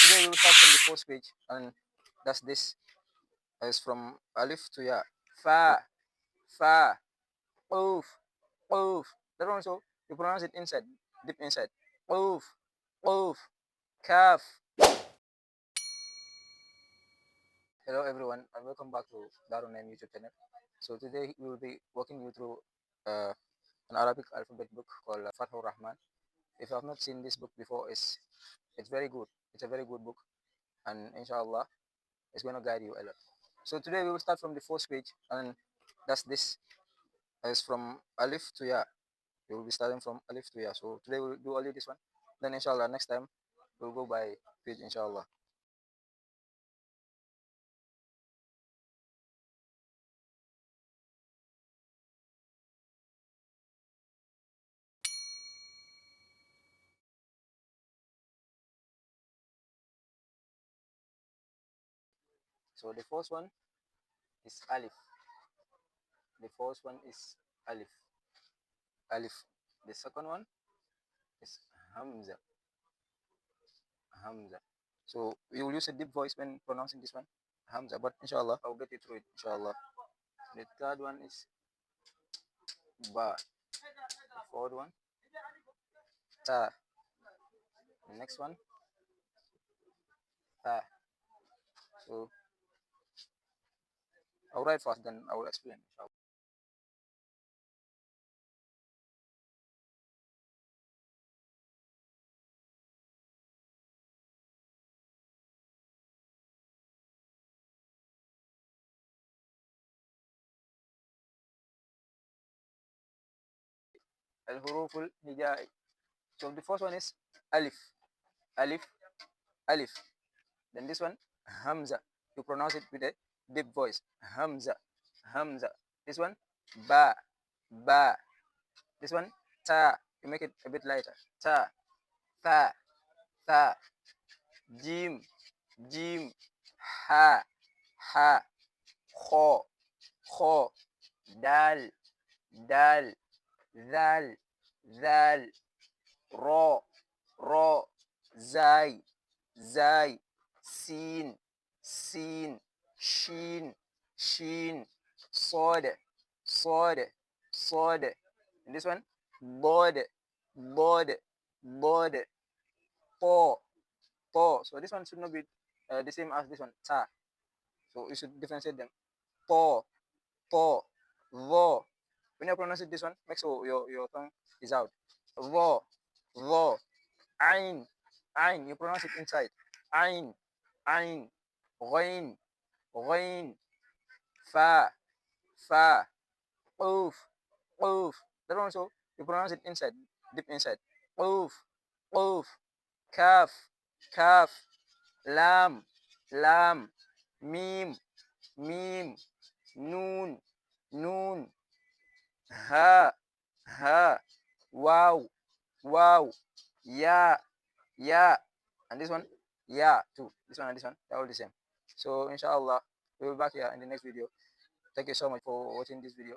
today we will start from the first page, and that's this. Is from alif to ya. Fa, fa, oof, oof. That one also you pronounce it inside, deep inside. Oof, oof, kaf. Hello everyone, and welcome back to Darun Name YouTube channel. So today we will be walking you through uh, an Arabic alphabet book called Fathurrahman. If you have not seen this book before, it's very good. It's a very good book, and inshallah, it's going to guide you a lot. So today we will start from the first page, and that's this. Is from alif to ya. We will be starting from alif to ya. So today we'll do only this one. Then inshallah next time we'll go by page inshallah. So the first one is alif. The first one is alif. Alif. The second one is hamza. Hamza. So we will use a deep voice when pronouncing this one. Hamza. But inshallah I'll get you through it. Inshallah. The third one is ba. The fourth one ta. The next one ta. So I'll write fast, then I will explain. Inshallah. الحروف الهجائي. So the first one is alif, alif, alif. Then this one hamza. You pronounce it with a deep voice. Hamza, hamza. This one ba, ba. This one ta. You make it a bit lighter. Ta, tha, tha. Jim, jim. Ha, ha. Kho, kho. Dal, dal. Zal, zal. Ro, ro. Zai, zai. Sin, sin. Shin, shin. Sod, sod, sod. And this one bod, bod, bod. Po, po. So this one should not be the same as this one ta. So you should differentiate them. Po, po. Vo. When you pronounce it this one, make sure your tongue is out. Vo, vo. Ain, ain. You pronounce it inside. Ain, ain. Ghain, ghain. Fa, fa. Oof, oof. That one also you pronounce it inside, deep inside. Oof, oof. Kaf, kaf. Lam, lam. Mim, mim. Noon, noon. Ha, ha. Wow, wow. Ya, ya. And this one, ya too. This one and this one, they're all the same. So inshallah, we'll be back here in the next video. Thank you so much for watching this video.